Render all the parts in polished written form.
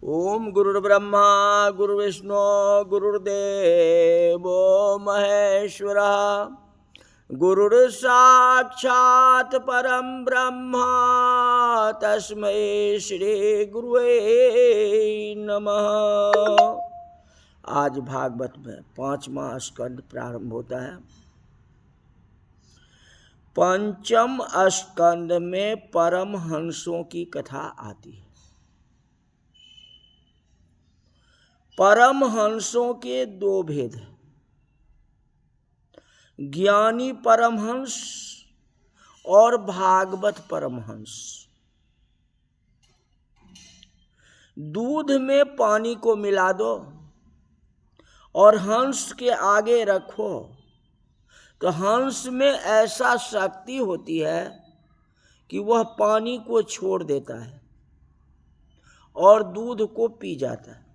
ओम गुरुर्ब्रह्मा गुरुर्विष्णु गुरुर्देवो महेश्वरः गुरुर्साक्षात् परम ब्रह्म तस्मै श्री गुरुवे नमः। आज भागवत में 5वां स्कंद प्रारंभ होता है। पंचम स्कंद में परमहंसों की कथा आती है। परमहंसों के दो भेद हैं, ज्ञानी परमहंस और भागवत परमहंस। दूध में पानी को मिला दो और हंस के आगे रखो तो हंस में ऐसा शक्ति होती है कि वह पानी को छोड़ देता है और दूध को पी जाता है।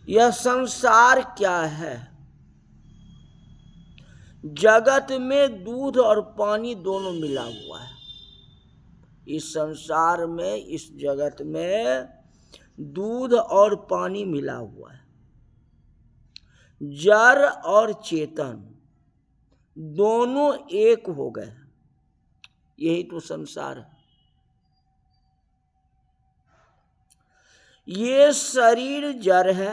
यह संसार क्या है? जगत में दूध और पानी दोनों मिला हुआ है। इस संसार में, इस जगत में दूध और पानी मिला हुआ है। जड़ और चेतन दोनों एक हो गए। यही तो संसार है। ये शरीर जड़ है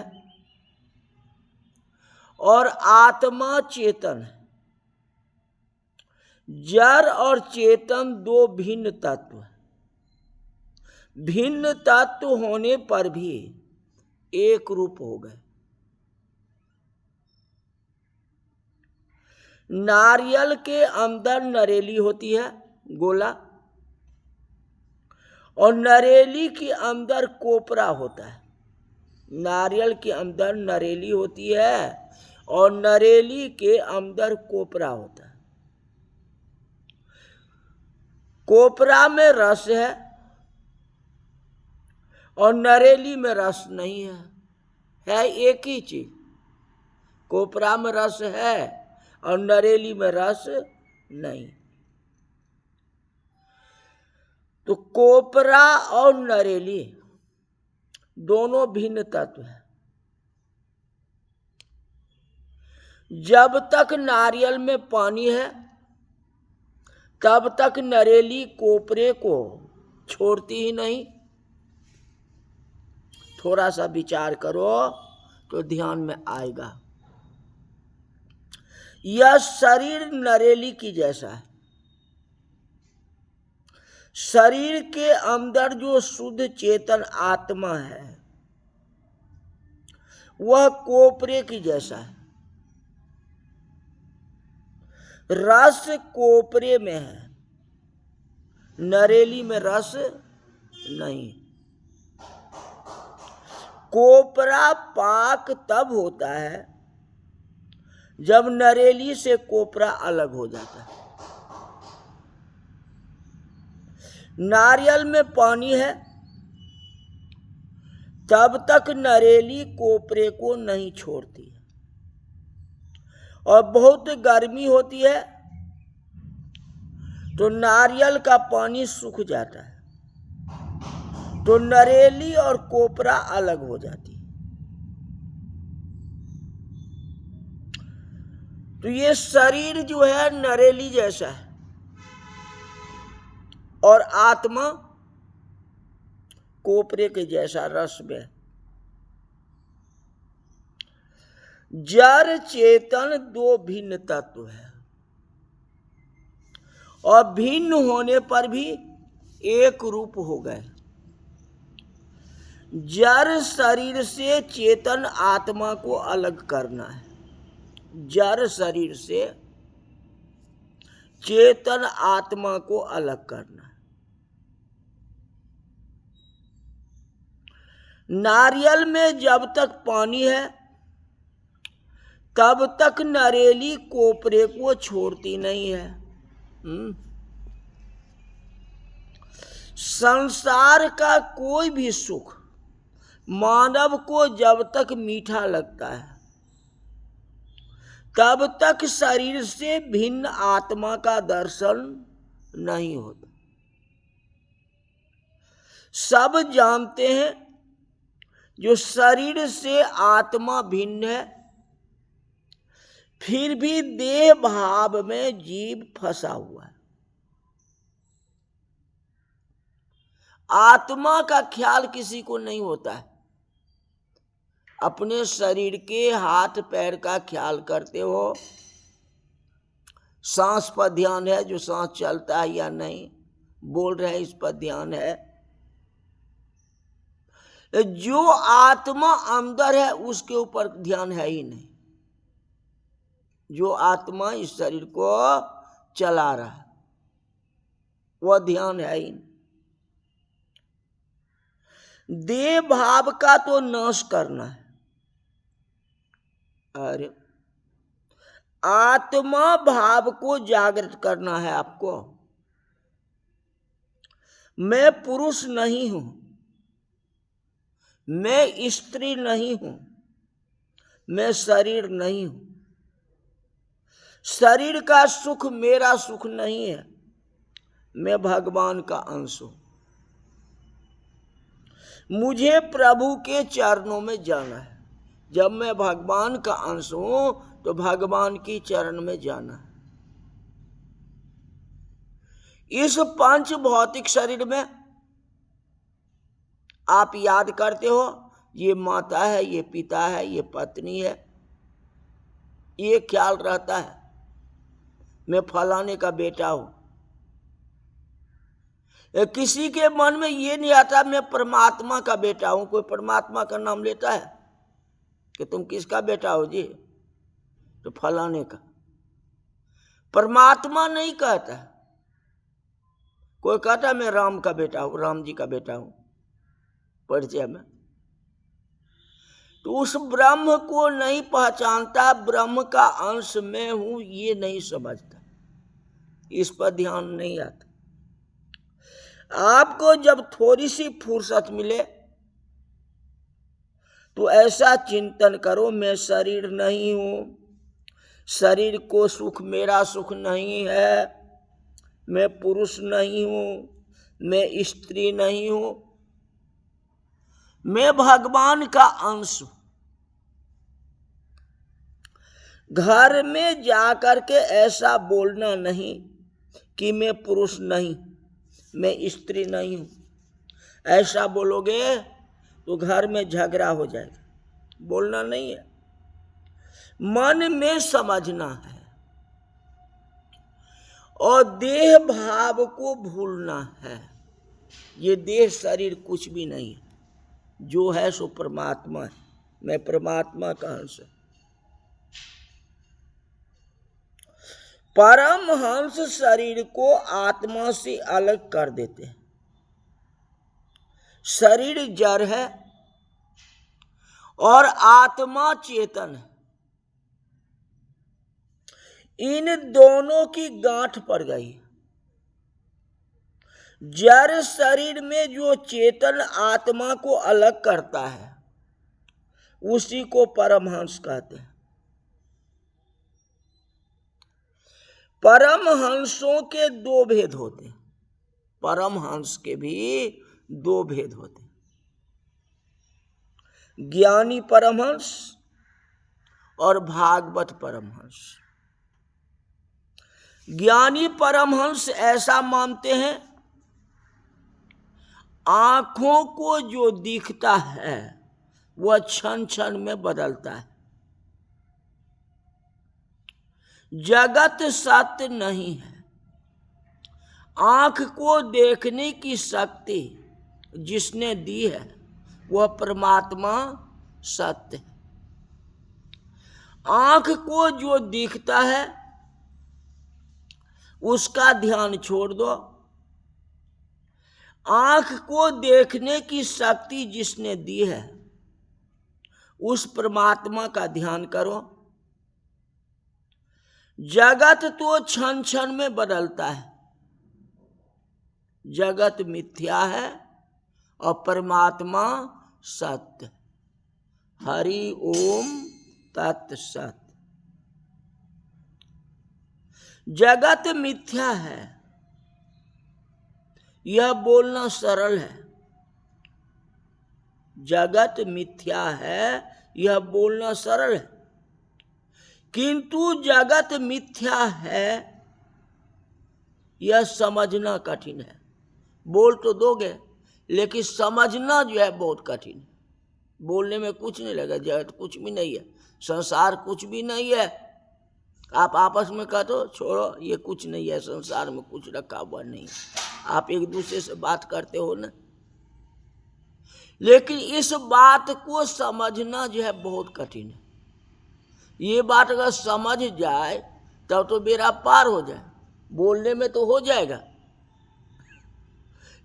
और आत्मा चेतन है। जड़ और चेतन दो भिन्न तत्व हैं। भिन्न तत्व होने पर भी एक रूप हो गए। नारियल के अंदर नरेली होती है, गोला, और नरेली के अंदर कोपरा होता है। नारियल के अंदर नरेली होती है और नरेली के अंदर कोपरा होता है। कोपरा में रस है और नरेली में रस नहीं है एक ही चीज। कोपरा में रस है और नरेली में रस नहीं। तो कोपरा और नरेली दोनों भिन्न तत्व हैं। जब तक नारियल में पानी है तब तक नरेली कोपरे को छोड़ती ही नहीं। थोड़ा सा विचार करो तो ध्यान में आएगा। यह शरीर नरेली की जैसा है। शरीर के अंदर जो शुद्ध चेतन आत्मा है वह कोपरे की जैसा है। रस कोपरे में है, नरेली में रस नहीं। कोपरा पाक तब होता है जब नरेली से कोपरा अलग हो जाता है। नारियल में पानी है तब तक नरेली कोपरे को नहीं छोड़ती है, और बहुत गर्मी होती है तो नारियल का पानी सूख जाता है तो नरेली और कोपरा अलग हो जाती है। तो ये शरीर जो है नरेली जैसा है और आत्मा कोपरे के जैसा रस में। जड़ चेतन दो भिन्न तत्व है और भिन्न होने पर भी एक रूप हो गए। जड़ शरीर से चेतन आत्मा को अलग करना है। जड़ शरीर से चेतन आत्मा को अलग करना है। नारियल में जब तक पानी है तब तक नरेली कोपरे को छोड़ती नहीं है। संसार का कोई भी सुख मानव को जब तक मीठा लगता है तब तक शरीर से भिन्न आत्मा का दर्शन नहीं होता। सब जानते हैं जो शरीर से आत्मा भिन्न है, फिर भी देह भाव में जीव फंसा हुआ है। आत्मा का ख्याल किसी को नहीं होता है। अपने शरीर के हाथ पैर का ख्याल करते हो, सांस पर ध्यान है, जो सांस चलता है या नहीं, बोल रहे हैं इस पर ध्यान है। जो आत्मा अंदर है उसके ऊपर ध्यान है ही नहीं। जो आत्मा इस शरीर को चला रहा है वह ध्यान है ही नहीं। देह भाव का तो नाश करना है, अरे आत्मा भाव को जागृत करना है आपको। मैं पुरुष नहीं हूं, मैं स्त्री नहीं हूं, मैं शरीर नहीं हूं। शरीर का सुख मेरा सुख नहीं है, मैं भगवान का अंश हूं। मुझे प्रभु के चरणों में जाना है। जब मैं भगवान का अंश हूं तो भगवान की चरण में जाना है। इस पंच भौतिक शरीर में आप याद करते हो, ये माता है, ये पिता है, ये पत्नी है, ये ख्याल रहता है मैं फलाने का बेटा हूं। किसी के मन में ये नहीं आता मैं परमात्मा का बेटा हूं। कोई परमात्मा का नाम लेता है कि तुम किसका बेटा हो जी, तो फलाने का। परमात्मा नहीं कहता। कोई कहता मैं राम का बेटा हूं, राम जी का बेटा हूं परिचय में, तो उस ब्रह्म को नहीं पहचानता। ब्रह्म का अंश मैं हूं ये नहीं समझता, इस पर ध्यान नहीं आता। आपको जब थोड़ी सी फुर्सत मिले तो ऐसा चिंतन करो, मैं शरीर नहीं हूं, शरीर को सुख मेरा सुख नहीं है, मैं पुरुष नहीं हूं, मैं स्त्री नहीं हूं, मैं भगवान का अंश हूं। घर में जाकर के ऐसा बोलना नहीं कि मैं पुरुष नहीं, मैं स्त्री नहीं हूं। ऐसा बोलोगे तो घर में झगड़ा हो जाएगा। बोलना नहीं है, मन में समझना है और देह भाव को भूलना है। ये देह शरीर कुछ भी नहीं है, जो है सो परमात्मा है। मैं परमात्मा का अंश हूं। परमहंस शरीर को आत्मा से अलग कर देते हैं। शरीर जड़ है और आत्मा चेतन है। इन दोनों की गांठ पड़ गई। जड़ शरीर में जो चेतन आत्मा को अलग करता है उसी को परमहंस कहते हैं। परमहंसों के दो भेद होते हैं। परमहंस के भी दो भेद होते हैं, ज्ञानी परमहंस और भागवत परमहंस। ज्ञानी परमहंस ऐसा मानते हैं आंखों को जो दिखता है वह क्षण क्षण में बदलता है। जगत सत्य नहीं है। आंख को देखने की शक्ति जिसने दी है वह परमात्मा सत्य है। आंख को जो दिखता है उसका ध्यान छोड़ दो। आंख को देखने की शक्ति जिसने दी है उस परमात्मा का ध्यान करो। जगत तो क्षण क्षण में बदलता है। जगत मिथ्या है और परमात्मा सत्य। हरि ओम तत्सत। जगत मिथ्या है, यह बोलना सरल है, जगत मिथ्या है यह बोलना सरल है, किंतु जगत मिथ्या है यह समझना कठिन है। बोल तो दोगे लेकिन समझना जो है बहुत कठिन है। बोलने में कुछ नहीं लगा, जगत कुछ भी नहीं है, संसार कुछ भी नहीं है। आप आपस में कह दो छोड़ो ये कुछ नहीं है, संसार में कुछ रखा हुआ नहीं है, आप एक दूसरे से बात करते हो ना। लेकिन इस बात को समझना जो है बहुत कठिन है। ये बात अगर समझ जाए तब तो बेड़ा पार हो जाए, बोलने में तो हो जाएगा,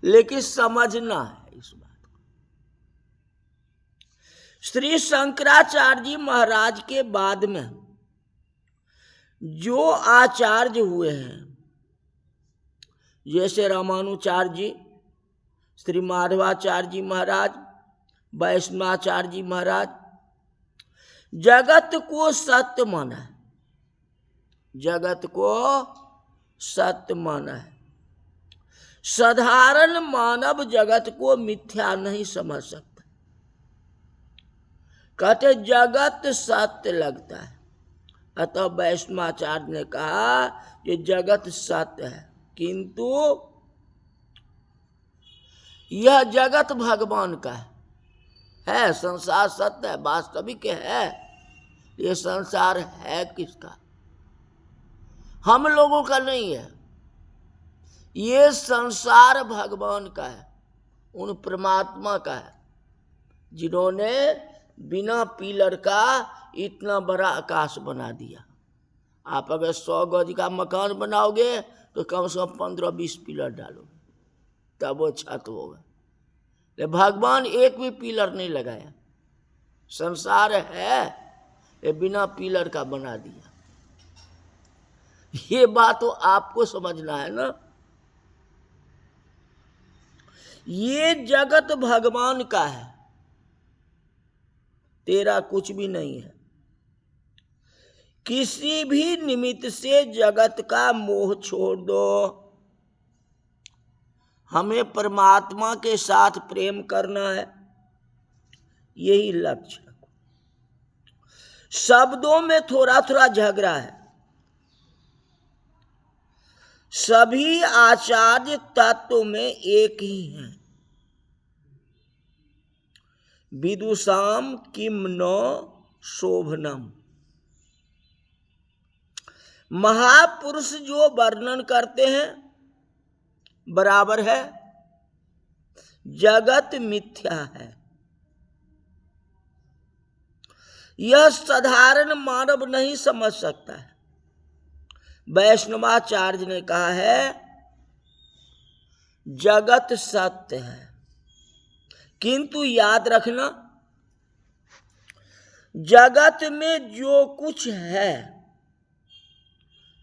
लेकिन समझना है इस बात को। श्री शंकराचार्य जी महाराज के बाद में जो आचार्य हुए हैं, जैसे रामानुचार्य जी, श्री माधवाचार्य जी महाराज, वैष्णवाचार्य जी महाराज, जगत को सत्य माना है, जगत को सत्य माना है। साधारण मानव जगत को मिथ्या नहीं समझ सकता, कहते जगत सत्य लगता है। अतः वैष्णवाचार्य ने कहा ये जगत सत्य है, किंतु यह जगत भगवान का है। संसार सत्य है, वास्तविक है, ये संसार है किसका? हम लोगों का नहीं है, ये संसार भगवान का है, उन परमात्मा का है जिन्होंने बिना पिलर का इतना बड़ा आकाश बना दिया। आप अगर 100 गज का मकान बनाओगे तो कम से कम 15-20 पिलर डालोगे तब वो छत होगा। ले भगवान एक भी पिलर नहीं लगाया, संसार है ये बिना पिलर का बना दिया। ये बात तो आपको समझना है ना। ये जगत भगवान का है, तेरा कुछ भी नहीं है। किसी भी निमित्त से जगत का मोह छोड़ दो, हमें परमात्मा के साथ प्रेम करना है, यही लक्ष्य। शब्दों में थोड़ा थोड़ा झगड़ा है। सभी आचार्य तत्व में एक ही हैं। विदुषाम किम न शोभनम। महापुरुष जो वर्णन करते हैं बराबर है, जगत मिथ्या है। यह साधारण मानव नहीं समझ सकता है। वैष्णवाचार्य ने कहा है जगत सत्य है, किंतु याद रखना जगत में जो कुछ है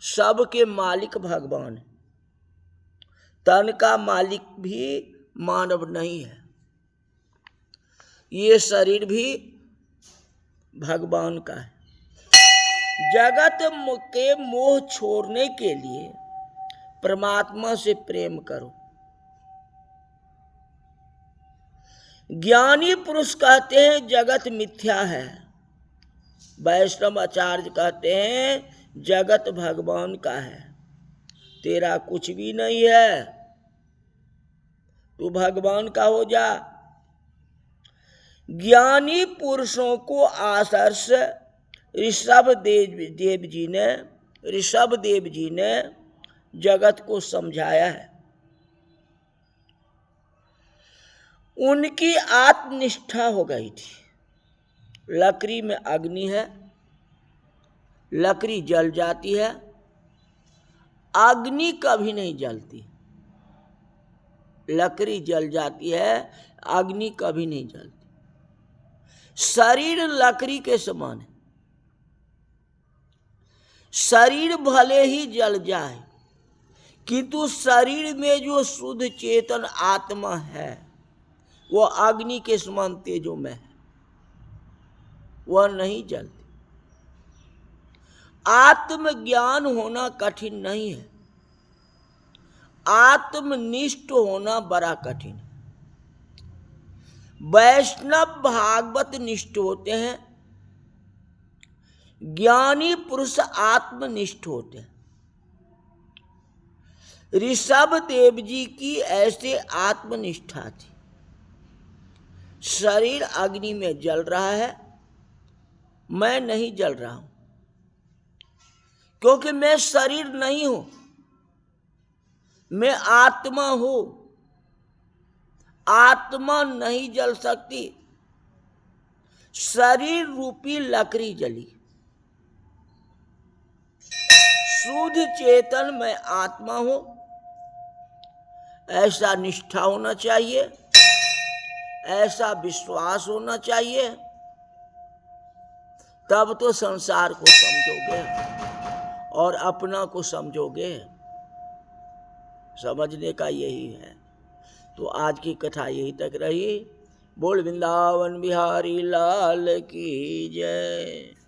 सबके मालिक भगवान है। तन का मालिक भी मानव नहीं है, ये शरीर भी भगवान का है। जगत के मोह छोड़ने के लिए परमात्मा से प्रेम करो। ज्ञानी पुरुष कहते हैं जगत मिथ्या है, वैष्णव आचार्य कहते हैं जगत भगवान का है, तेरा कुछ भी नहीं है, तू भगवान का हो जा। ज्ञानी पुरुषों को आदर्श ऋषभदेव जी ने जगत को समझाया है। उनकी आत्मनिष्ठा हो गई थी। लकड़ी में अग्नि है, लकड़ी जल जाती है, अग्नि कभी नहीं जलती। लकड़ी जल जाती है, अग्नि कभी नहीं जलती। शरीर लकड़ी के समान है। शरीर भले ही जल जाए, किंतु शरीर में जो शुद्ध चेतन आत्मा है वो अग्नि के समान तेजोमय है, वह नहीं जलती। आत्मज्ञान होना कठिन नहीं है, आत्मनिष्ठ होना बड़ा कठिन है। वैष्णव भागवत निष्ठ होते हैं, ज्ञानी पुरुष आत्मनिष्ठ होते हैं। ऋषभ देव जी की ऐसे आत्मनिष्ठा थी। शरीर अग्नि में जल रहा है, मैं नहीं जल रहा हूं, क्योंकि मैं शरीर नहीं हूं, मैं आत्मा हूं। आत्मा नहीं जल सकती, शरीर रूपी लकड़ी जली। शुद्ध चेतन मैं आत्मा हूं, ऐसा निष्ठा होना चाहिए, ऐसा विश्वास होना चाहिए, तब तो संसार को समझोगे और अपना को समझोगे। समझने का यही है। तो आज की कथा यही तक रही। बोल वृंदावन बिहारी लाल की जय।